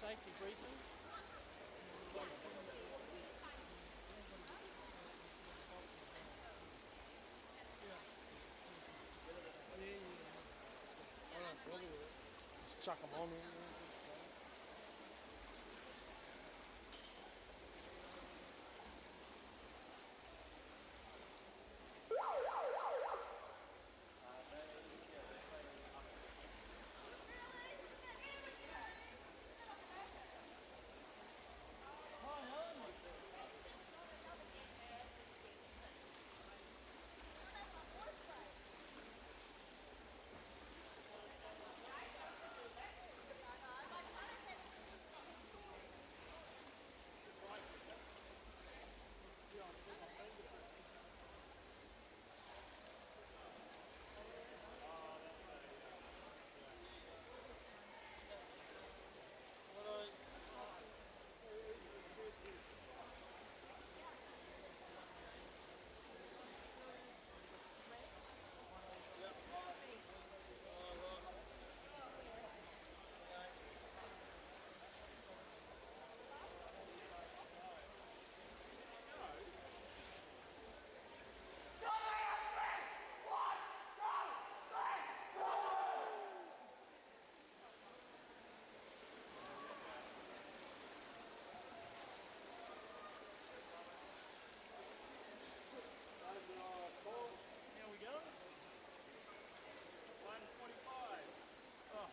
safety briefing. I don't bother with it. Just chuck them on. Here we go. 1:45. Oh.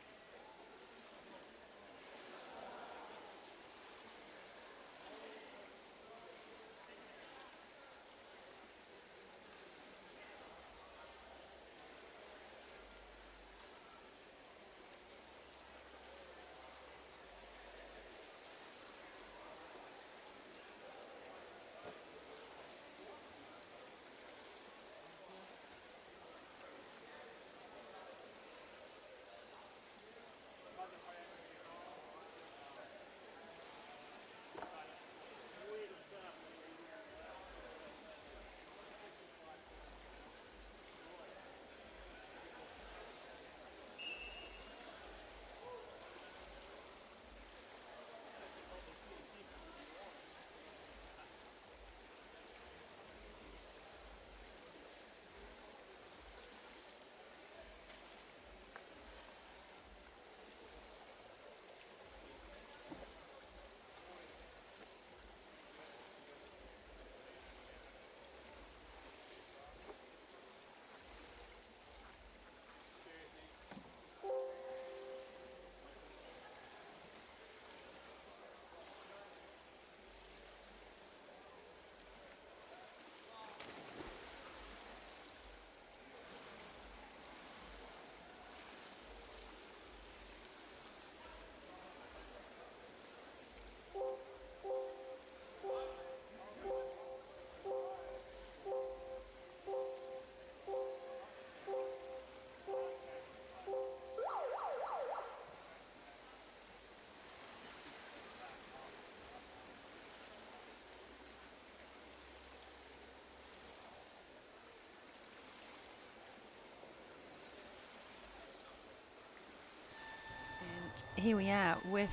Here we are with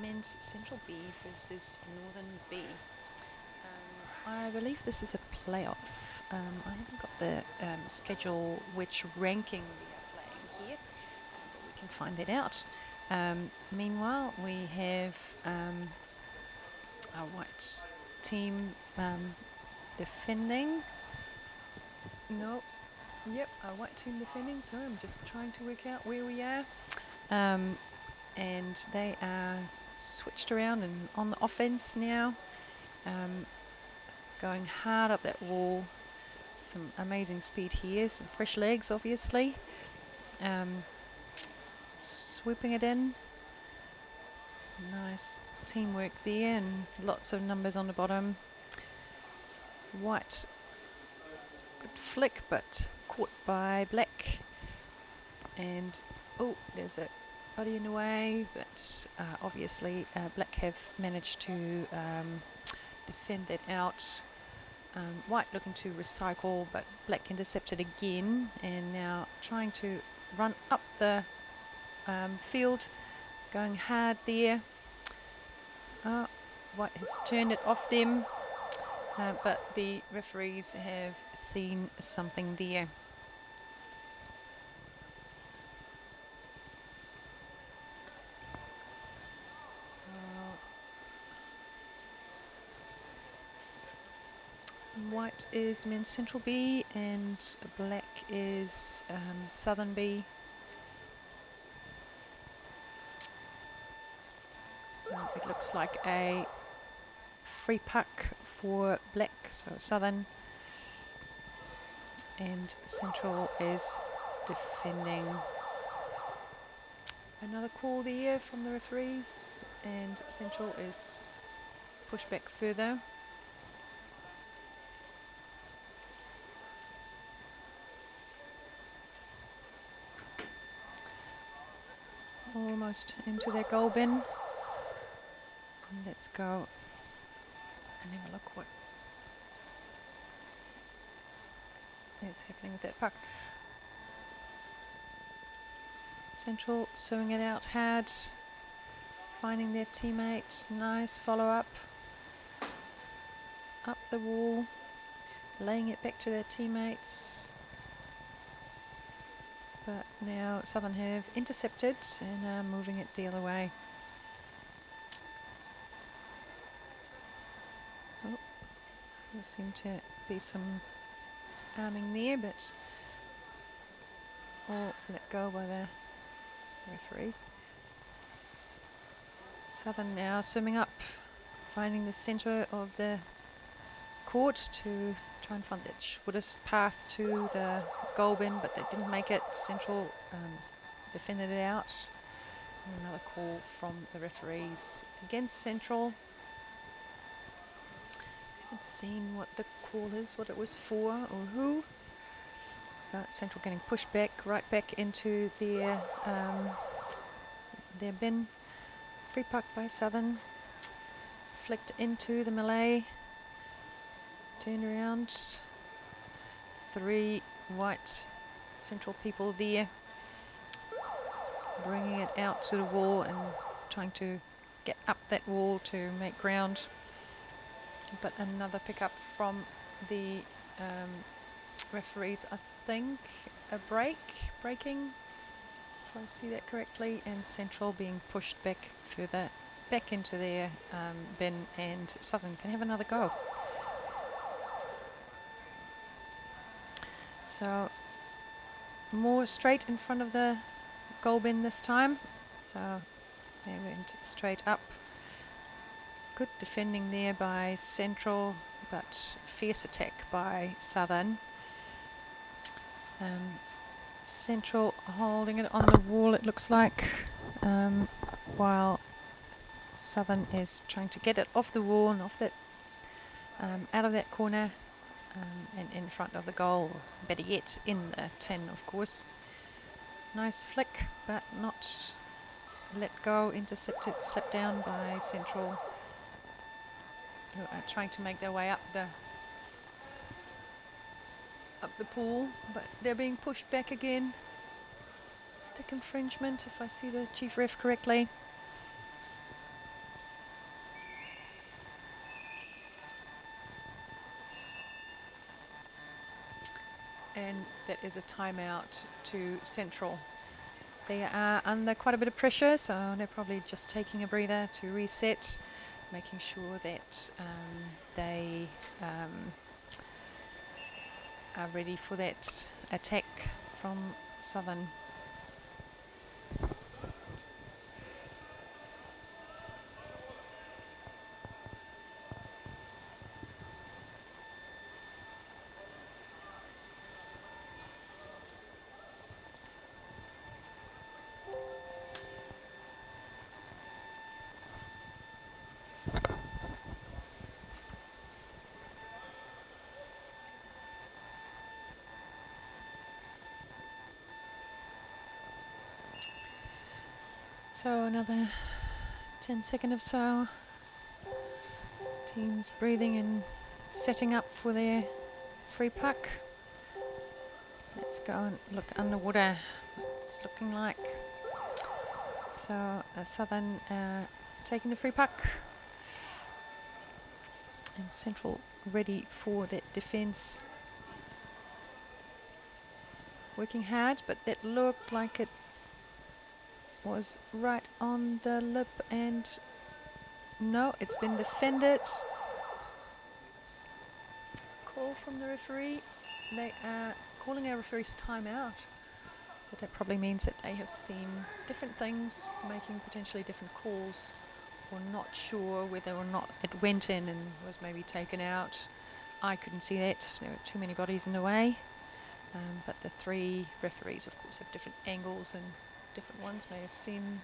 men's Central B versus Northern B. I believe this is a playoff. I haven't got the schedule which ranking we are playing here, but we can find that out. Meanwhile, we have our white team defending. No, yep, our white team defending. So I'm just trying to work out where we are. And they are switched around and on the offense now, going hard up that wall. Some amazing speed here, some fresh legs obviously, swooping it in. Nice teamwork there and lots of numbers on the bottom. White, good flick, but caught by black. And oh, there's a body in the way, but obviously black have managed to defend that out. White looking to recycle, but black intercepted again, and now trying to run up the field, going hard there. White has turned it off them, but the referees have seen something there. So white is men's central B and black is southern B. So it looks like a free puck for black, so southern, and central is defending. Another call there from the referees, and central is pushed back further. Almost into their goal bin. And let's go and have a look what is happening with that puck. Central suing it out hard, finding their teammate. Nice follow up the wall, laying it back to their teammates. But now Southern have intercepted and are moving it the other way. Oh, there seemed to be some arming there, but all let go by the referees. Southern now swimming up, finding the centre of the court to try and find that shortest path to the goal bin, but they didn't make it. Central defended it out. And another call from the referees against Central. Haven't seen what the call is, what it was for or who. Central getting pushed back, right back into their bin. Free puck by Southern. Flicked into the melee. Turned around. 3 white Central people there. Bringing it out to the wall and trying to get up that wall to make ground. But another pickup from the referees, I think a breaking, if I see that correctly, and Central being pushed back further back into their bin, and Southern can have another go. So more straight in front of the goal bin this time, so they went straight up. Good defending there by Central, but fierce attack by Southern. Central holding it on the wall, it looks like, while Southern is trying to get it off the wall and off that, out of that corner, and in front of the goal, better yet in the 10, of course. Nice flick, but not let go, intercepted, slapped down by Central, who are trying to make their way up the pool, but they're being pushed back again. Stick infringement, if I see the chief ref correctly. And that is a timeout to Central. They are under quite a bit of pressure, so they're probably just taking a breather to reset, making sure that they are ready for that attack from Southern. So another 10 seconds or so. Teams breathing and setting up for their free puck. Let's go and look underwater. It's looking like. So Southern taking the free puck. And Central ready for that defence. Working hard, but that looked like it was right on the lip, and no, it's been defended. Call from the referee. They are calling our referee's timeout. So that probably means that they have seen different things, making potentially different calls, or not sure whether or not it went in and was maybe taken out. I couldn't see that. There were too many bodies in the way. But the three referees, of course, have different angles, and different ones may have seen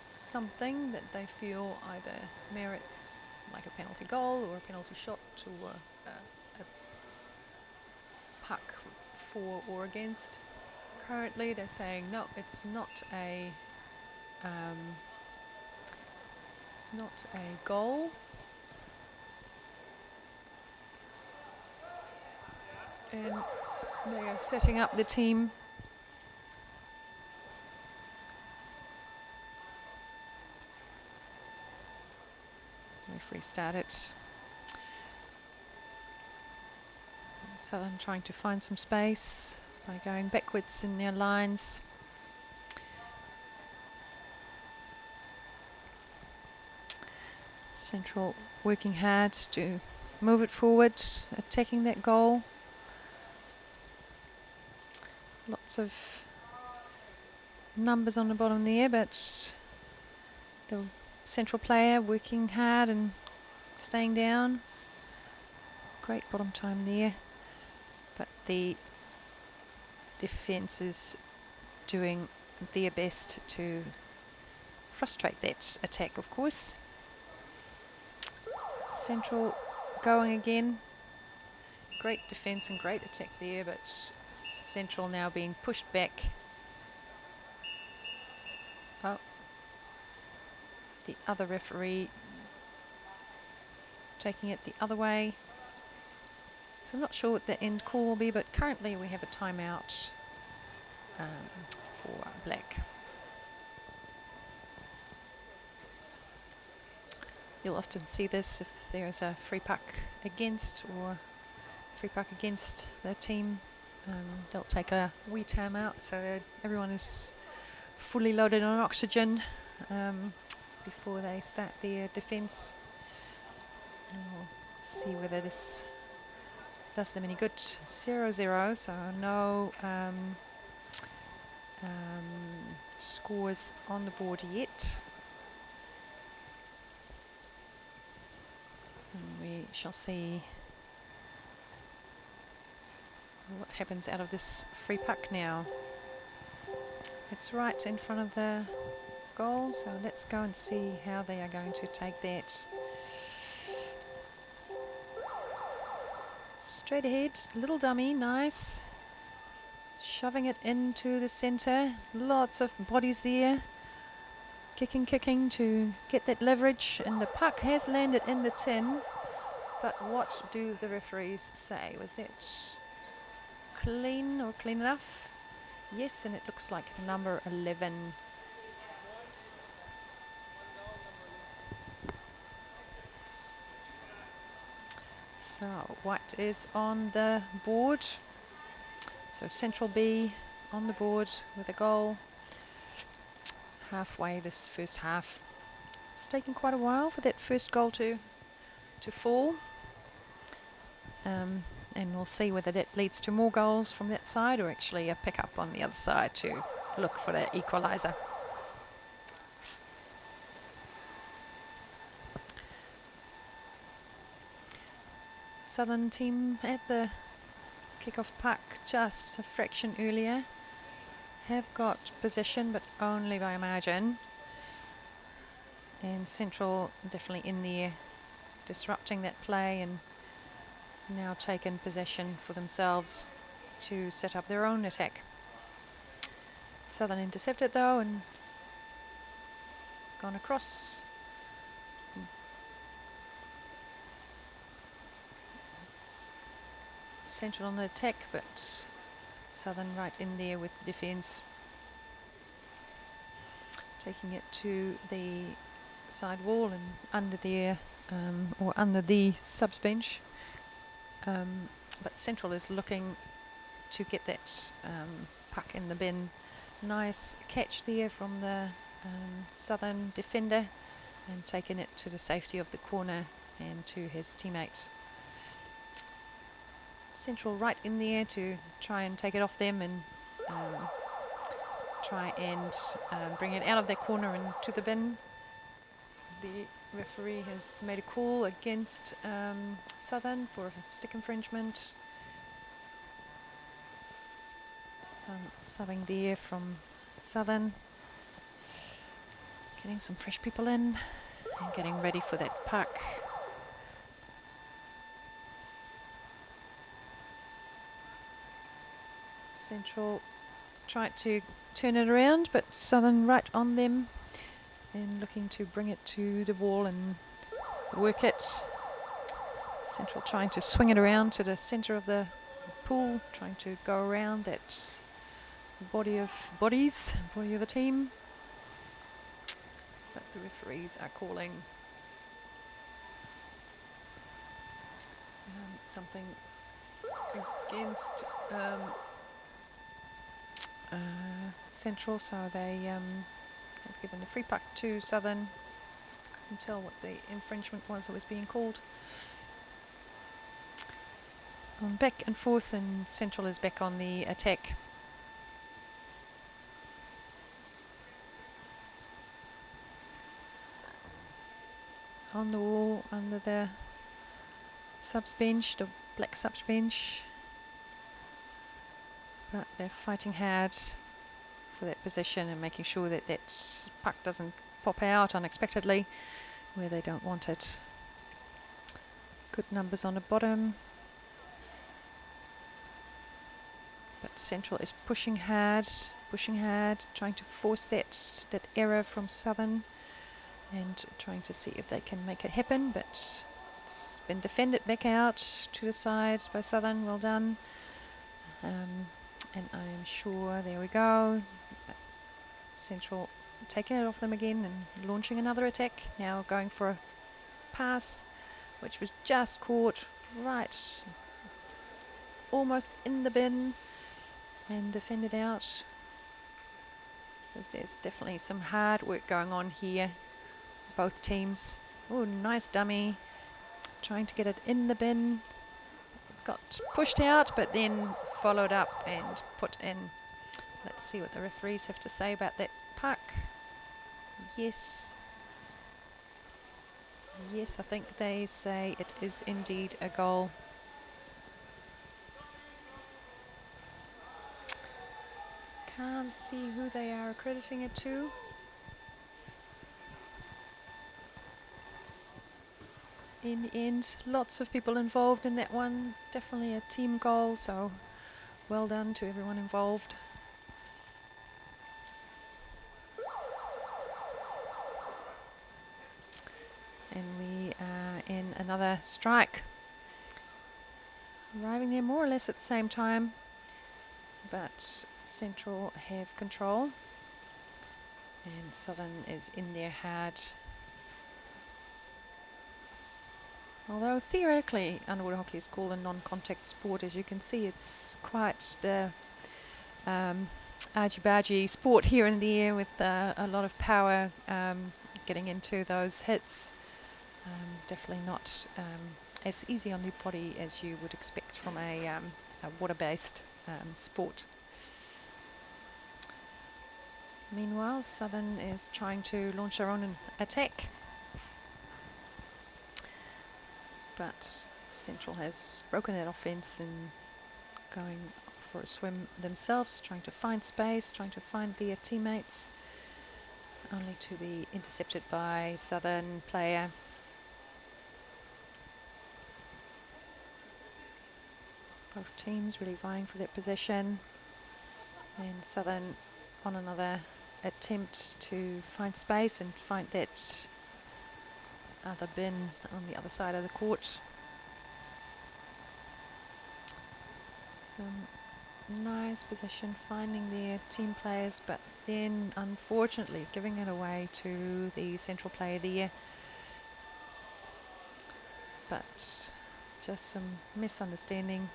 something that they feel either merits like a penalty goal or a penalty shot or a puck for or against. Currently they're saying no, it's not a goal, and they are setting up the team. Referee started. Southern trying to find some space by going backwards in their lines. Central working hard to move it forward, attacking that goal. Lots of numbers on the bottom there, but the Central player working hard and staying down. Great bottom time there, but the defence is doing their best to frustrate that attack, of course. Central going again. Great defence and great attack there, but Central now being pushed back. Oh, the other referee taking it the other way. So I'm not sure what the end call will be, but currently we have a timeout for Black. You'll often see this if there's a free puck against or free puck against the team. They'll take a wee timeout so that everyone is fully loaded on oxygen before they start their defence. And we'll see whether this does them any good. 0-0, so no scores on the board yet. And we shall see what happens out of this free puck now. It's right in front of the goal, so let's go and see how they are going to take that. Straight ahead, little dummy, nice. Shoving it into the centre, lots of bodies there. Kicking to get that leverage, and the puck has landed in the tin. But what do the referees say? Was that clean or clean enough? Yes, and it looks like number 11. So white is on the board. So Central B on the board with a goal. Halfway this first half. It's taken quite a while for that first goal to fall. And we'll see whether that leads to more goals from that side or actually a pick-up on the other side to look for the equaliser. Southern team at the kick-off puck just a fraction earlier. Have got possession, but only by a margin. And Central definitely in there, disrupting that play and now taken possession for themselves to set up their own attack. Southern intercepted though and gone across. It's Central on the attack, but Southern right in there with the defence. Taking it to the side wall and under there or under the subs bench. But Central is looking to get that puck in the bin. Nice catch there from the Southern defender and taking it to the safety of the corner and to his teammate. Central right in there to try and take it off them and try and bring it out of that corner and to the bin. The referee has made a call against Southern for a stick infringement. Some subbing there from Southern. Getting some fresh people in and getting ready for that puck. Central tried to turn it around, but Southern right on them and looking to bring it to the wall and work it. Central trying to swing it around to the centre of the pool, trying to go around that body of a team. But the referees are calling something against Central, so they have given the free puck to Southern. Couldn't tell what the infringement was that was being called. Back and forth, and Central is back on the attack. On the wall, under the subs bench, the black subs bench. But they're fighting hard for that position and making sure that that puck doesn't pop out unexpectedly where they don't want it. Good numbers on the bottom. But Central is pushing hard, trying to force that error from Southern and trying to see if they can make it happen, but it's been defended back out to the side by Southern. Well done. And I am sure, there we go, Central taking it off them again and launching another attack. Now going for a pass, which was just caught right almost in the bin and defended out. So there's definitely some hard work going on here, both teams. Oh, nice dummy, trying to get it in the bin. Got pushed out, but then followed up and put in. Let's see what the referees have to say about that puck. Yes, I think they say it is indeed a goal. Can't see who they are accrediting it to. In the end, lots of people involved in that one. Definitely a team goal, so well done to everyone involved. And we are in another strike. Arriving there more or less at the same time, but Central have control and Southern is in there hard. Although theoretically underwater hockey is called a non-contact sport, as you can see it's quite the argy-bargy sport here and there with a lot of power getting into those hits. Definitely not as easy on the body as you would expect from a water-based sport. Meanwhile, Southern is trying to launch their own attack, but Central has broken that offence and going for a swim themselves, trying to find space, trying to find their teammates, only to be intercepted by Southern player. Both teams really vying for that possession, and Southern on another attempt to find space and find that other bin on the other side of the court. Some nice possession, finding their team players, but then unfortunately giving it away to the Central player there. but just some misunderstanding.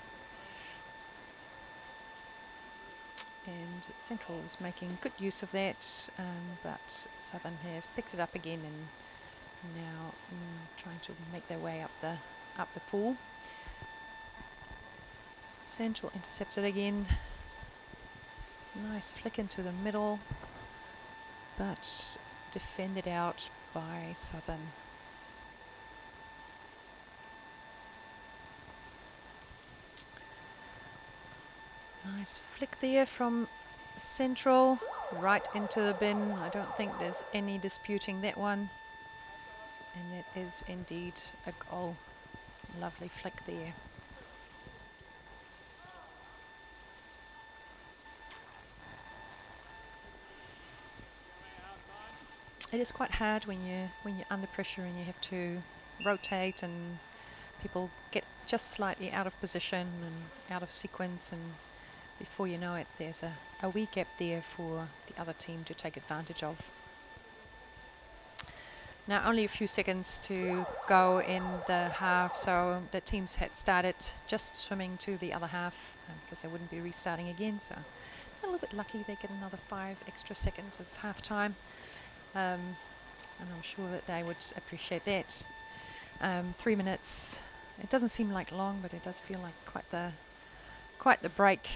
And Central is making good use of that, but Southern have picked it up again and now trying to make their way up the pool. Central intercepted again. Nice flick into the middle, but defended out by Southern. Nice flick there from Central, right into the bin. I don't think there's any disputing that one. And that is indeed a goal. Lovely flick there. It is quite hard when you're under pressure and you have to rotate and people get just slightly out of position and out of sequence, and before you know it there's a wee gap there for the other team to take advantage of. Now only a few seconds to go in the half, so the teams had started just swimming to the other half because they wouldn't be restarting again, so a little bit lucky they get another 5 extra seconds of half time, and I'm sure that they would appreciate that. 3 minutes, it doesn't seem like long, but it does feel like quite the break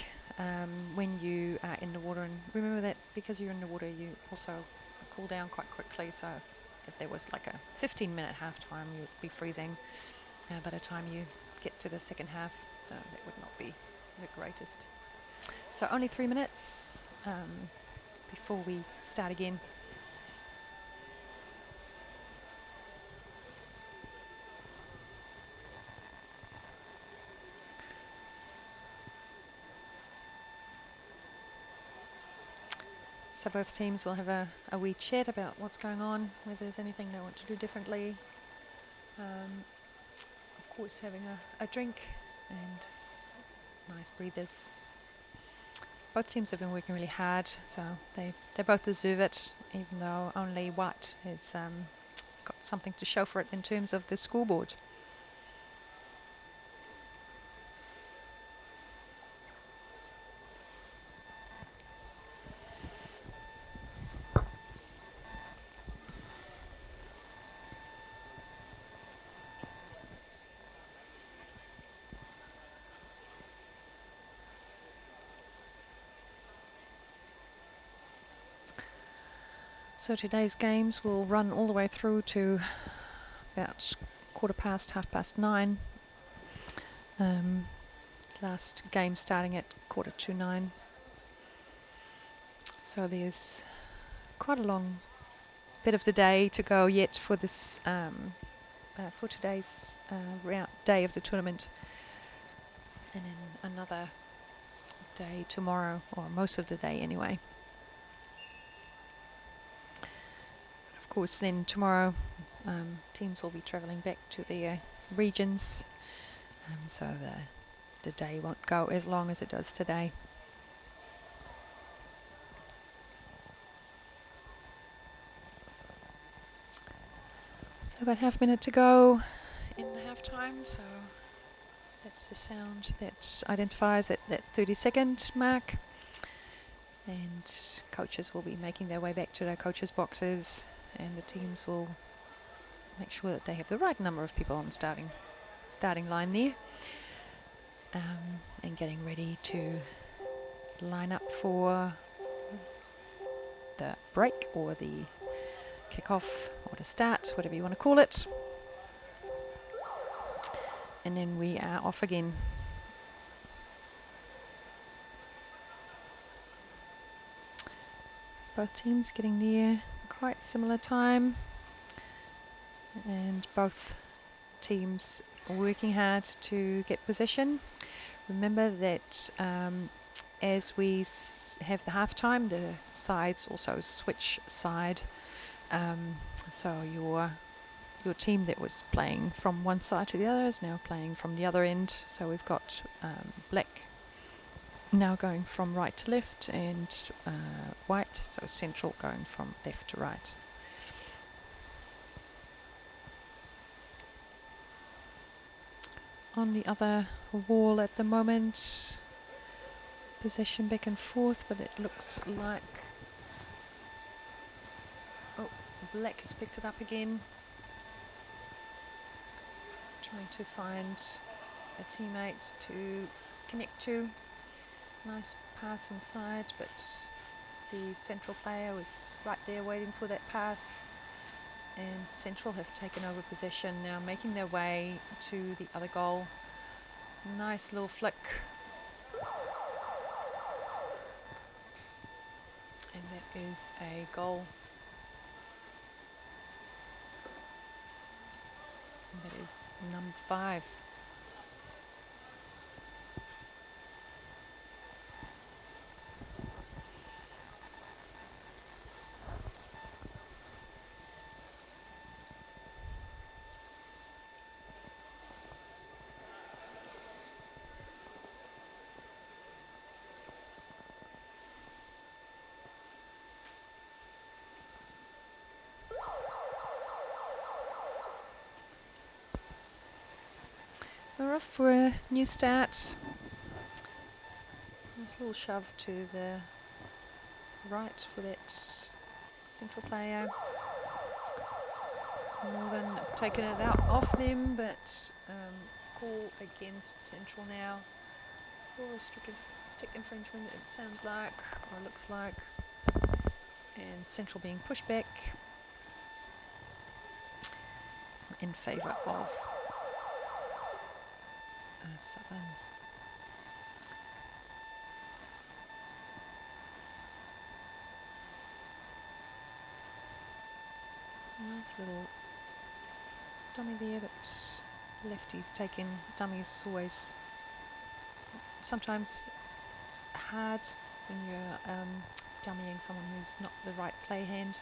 when you are in the water. And remember that because you're in the water you also cool down quite quickly, so if there was like a 15-minute half time you'd be freezing by the time you get to the second half, so that would not be the greatest. So only 3 minutes before we start again. So both teams will have a wee chat about what's going on, whether there's anything they want to do differently. Of course, having a drink and nice breathers. Both teams have been working really hard, so they both deserve it, even though only White has got something to show for it in terms of the scoreboard. So today's games will run all the way through to about 9:15. Last game starting at 9:45. So there's quite a long bit of the day to go yet for this for today's day of the tournament, and then another day tomorrow, or most of the day anyway. Of course, then tomorrow teams will be travelling back to their regions, so the day won't go as long as it does today. So about half minute to go in the half time, so that's the sound that identifies at that 30-second mark. And coaches will be making their way back to their coaches' boxes, and the teams will make sure that they have the right number of people on the starting line there, and getting ready to line up for the break or the kick-off or the start, whatever you want to call it. And then we are off again. Both teams getting there quite similar time, and both teams working hard to get possession. Remember that as we have the half time, the sides also switch side, so your team that was playing from one side to the other is now playing from the other end. So we've got black now going from right to left, and white, so central, going from left to right. on the other wall at the moment. Possession back and forth, but it looks like black has picked it up again. Trying to find a teammate to connect to. Nice pass inside, but the central player was right there waiting for that pass. And Central have taken over possession now, making their way to the other goal. Nice little flick. And that is a goal. And that is number 5. We're off for a new start. Nice little shove to the right for that central player. Northern have taken it out off them, but call against Central now for a stick infringement, it sounds like, or looks like. And Central being pushed back in favour of Southern. Nice little dummy there, but lefties taking dummies always. Sometimes it's hard when you're dummying someone who's not the right play hand.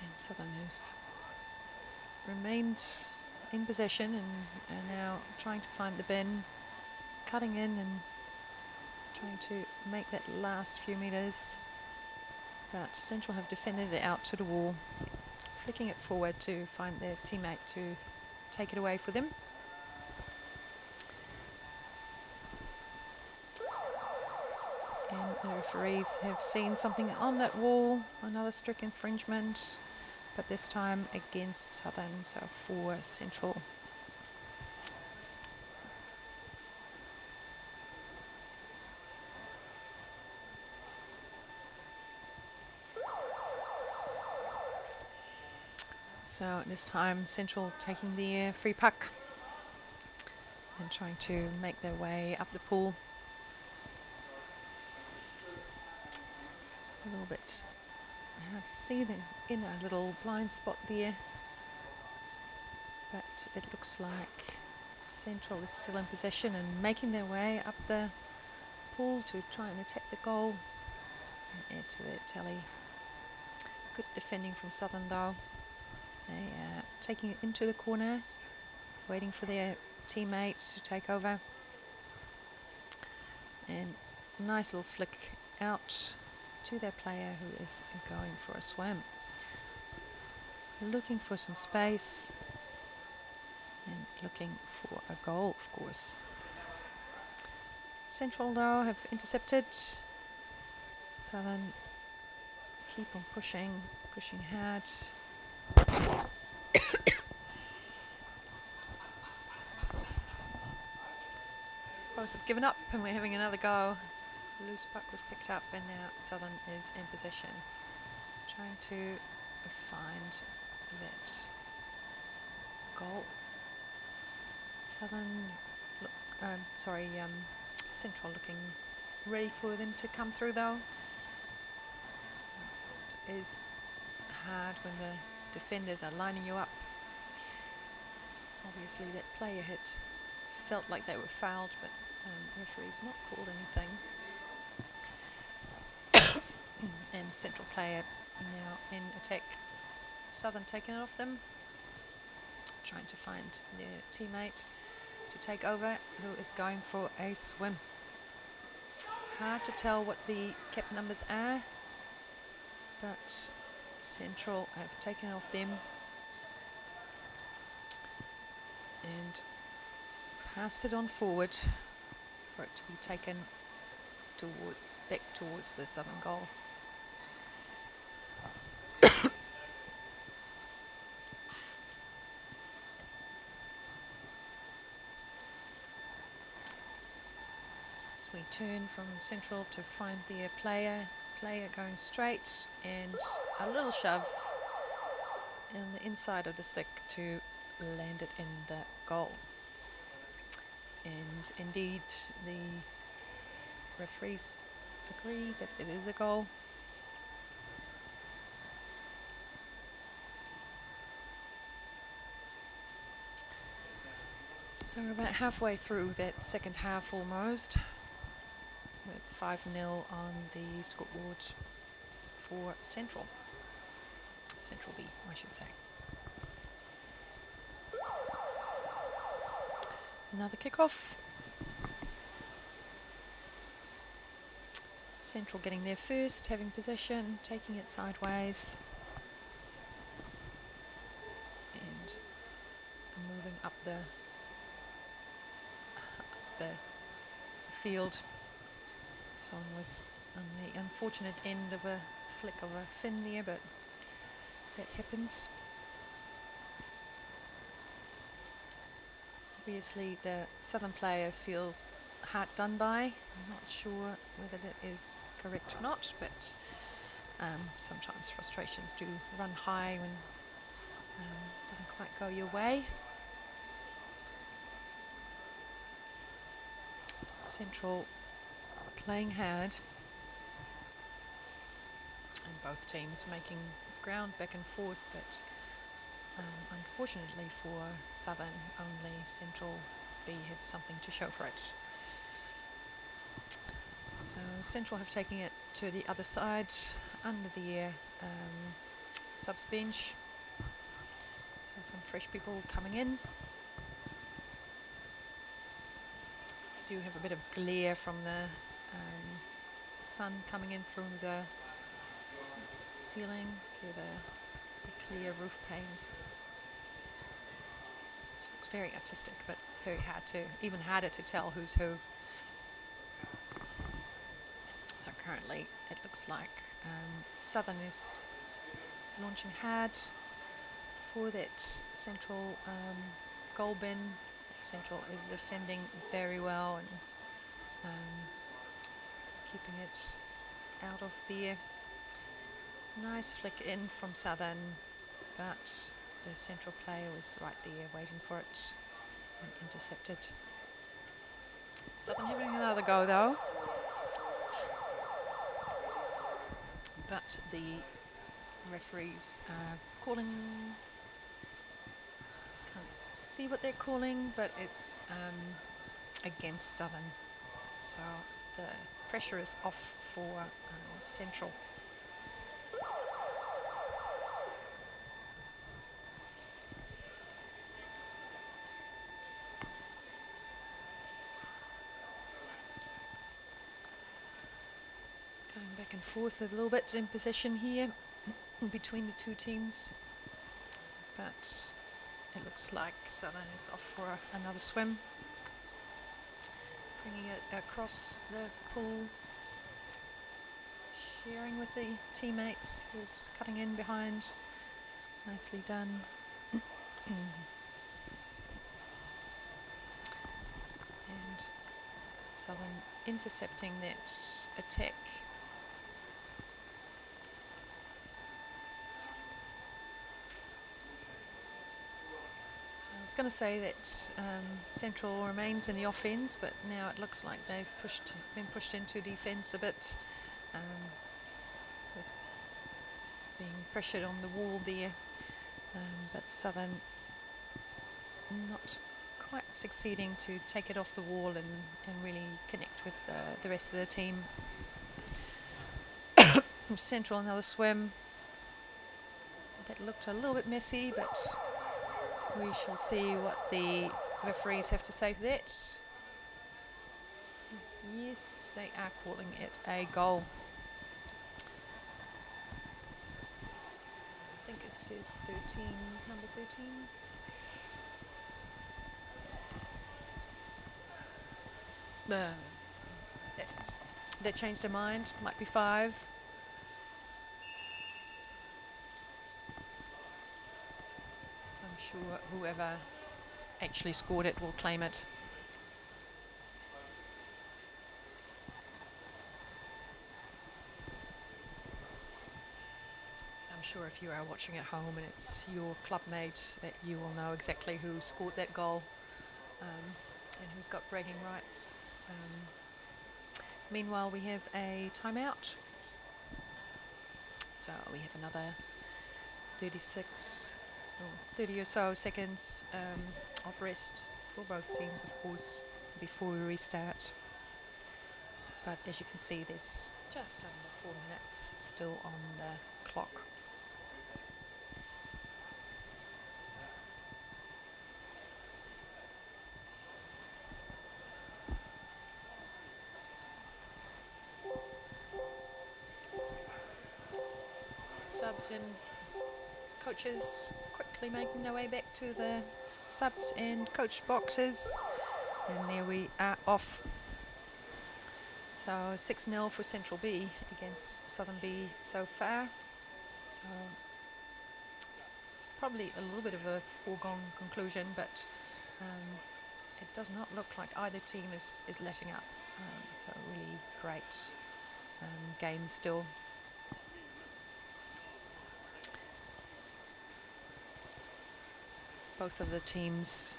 And Southern have remained in possession and are now trying to find the bin, cutting in and trying to make that last few metres. But Central have defended it out to the wall, flicking it forward to find their teammate to take it away for them. And the referees have seen something on that wall, another strict infringement, but this time against Southern, so for Central. So this time Central taking the free puck and trying to make their way up the pool. A little bit hard to see them in a little blind spot there, but it looks like Central is still in possession and making their way up the pool to try and attack the goal and add to their tally. Good defending from Southern though. They are taking it into the corner, waiting for their teammates to take over. And a nice little flick out to their player who is going for a swim. Looking for some space and looking for a goal, of course. Central though have intercepted. Southern keep on pushing hard. Both have given up and we're having another go. Loose puck was picked up and now Southern is in possession. Trying to find that goal. Southern, Central looking ready for them to come through though. So it is hard when the defenders are lining you up. Obviously that player had felt like they were fouled, but referee's not called anything. And Central player now in attack. Southern taking it off them, trying to find their teammate to take over, who is going for a swim. Hard to tell what the cap numbers are, but Central have taken off them and pass it on forward for it to be taken back towards the southern goal. So we turn from central to find their player going straight, and a little shove in the inside of the stick to land it in the goal. And indeed, the referees agree that it is a goal. So we're about halfway through that second half almost, with 5-0 on the scoreboard for Central B, I should say. Another kickoff. Central getting there first, having possession, taking it sideways, and moving up the field. Someone was on the unfortunate end of a flick of a fin there, but that happens. Obviously the southern player feels hard done by. I'm not sure whether that is correct or not, but sometimes frustrations do run high when it doesn't quite go your way. Central playing hard, and both teams making ground back and forth, but unfortunately for Southern, only Central B have something to show for it. So Central have taken it to the other side under the subs bench. So some fresh people coming in. Do have a bit of glare from the sun coming in through the ceiling through the clear roof panes. So looks very artistic, but very hard to, even harder to tell who's who. So currently it looks like Southern is launching hard for that central goal bin. Central is defending very well and keeping it out of there. Nice flick in from Southern, but the Central player was right there waiting for it and intercepted. Southern having another go though, but the referees are calling, can't see what they're calling, but it's against Southern, so the pressure is off for Central. Going back and forth a little bit in possession here between the two teams, but it looks like Southern is off for another swim, bringing it across the pool, sharing with the teammates, who's cutting in behind. Nicely done. And Southern intercepting that attack. I was going to say that Central remains in the offence, but now it looks like they've been pushed into defence a bit, with being pressured on the wall there, but Southern not quite succeeding to take it off the wall and really connect with the rest of the team. Central another swim. That looked a little bit messy, but we shall see what the referees have to say for that. Yes, they are calling it a goal. I think it says 13, number 13. they changed their mind. Might be 5. I'm sure whoever actually scored it will claim it. I'm sure if you are watching at home and it's your club mate, that you will know exactly who scored that goal, and who's got bragging rights. Meanwhile, we have a timeout. So we have another 36 or 30 or so seconds of rest for both teams, of course, before we restart. But as you can see, there's just under 4 minutes still on the clock. Subs and coaches quickly making their way back to the subs and coach boxes, and there we are off. So 6-0 for Central B against Southern B so far. So it's probably a little bit of a foregone conclusion, but it does not look like either team is letting up. So really great game still. Both of the teams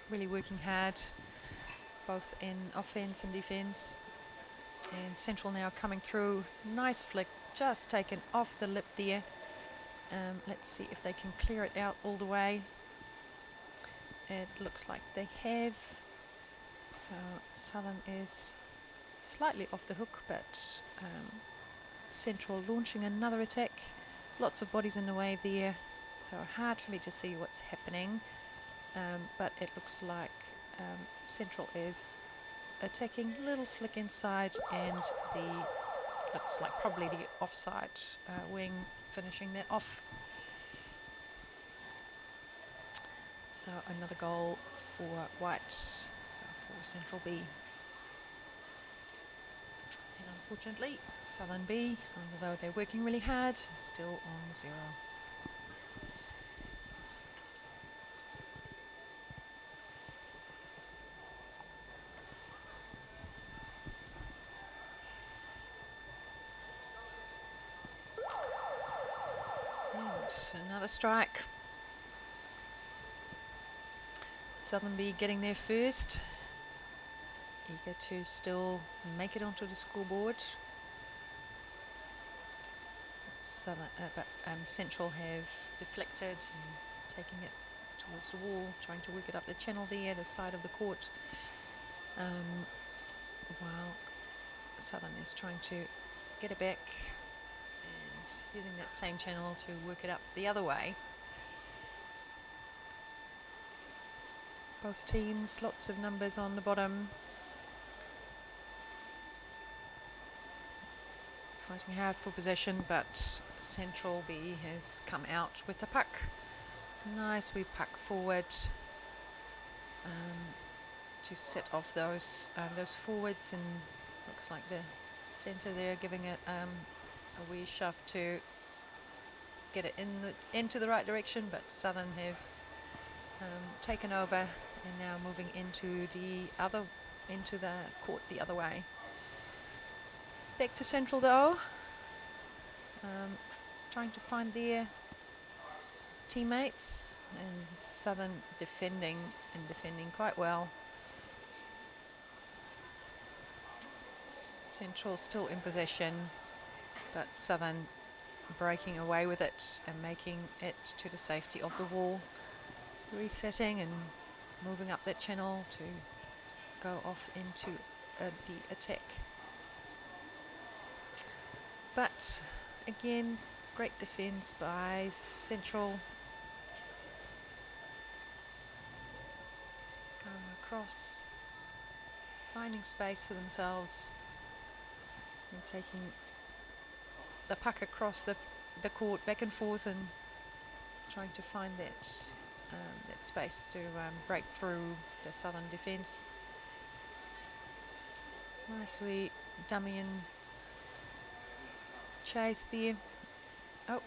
really working hard, both in offense and defense. And Central now coming through. Nice flick, just taken off the lip there. Let's see if they can clear it out all the way. It looks like they have. So Southern is slightly off the hook, but Central launching another attack. Lots of bodies in the way there. So hard for me to see what's happening, but it looks like Central is attacking. Little flick inside, and looks like probably the offside wing finishing that off. So another goal for White, so for Central B. And unfortunately, Southern B, although they're working really hard, still on 0. Another strike. Southern B getting there first. Eager to still make it onto the scoreboard. But Central have deflected and taking it towards the wall, trying to work it up the channel there, the side of the court. While Southern is trying to get it back, using that same channel to work it up the other way. Both teams, lots of numbers on the bottom. Fighting hard for possession, but Central B has come out with the puck. Nice wee puck forward to set off those forwards, and looks like the centre there giving it a wee shove to get it into the right direction, but Southern have taken over and now moving into the court the other way. Back to Central though, trying to find their teammates, and Southern defending quite well. Central still in possession, but Southern breaking away with it and making it to the safety of the wall. Resetting and moving up that channel to go off into the attack. But again, great defense by Central. Going across, finding space for themselves and taking the puck across the court back and forth, and trying to find that space to break through the Southern defence. Nice wee dummy and chase there. Oh,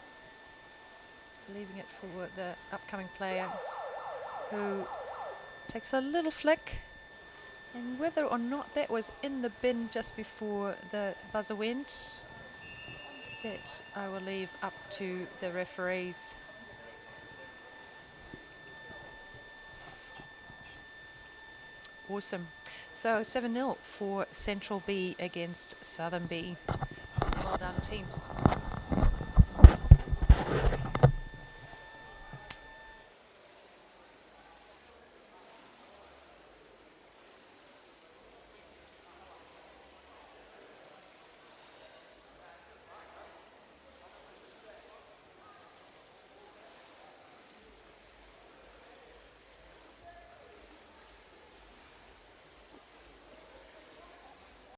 leaving it for the upcoming player who takes a little flick. And whether or not that was in the bin just before the buzzer went, that I will leave up to the referees. Awesome. So 7-0 for Central B against Southern B. Well done, teams.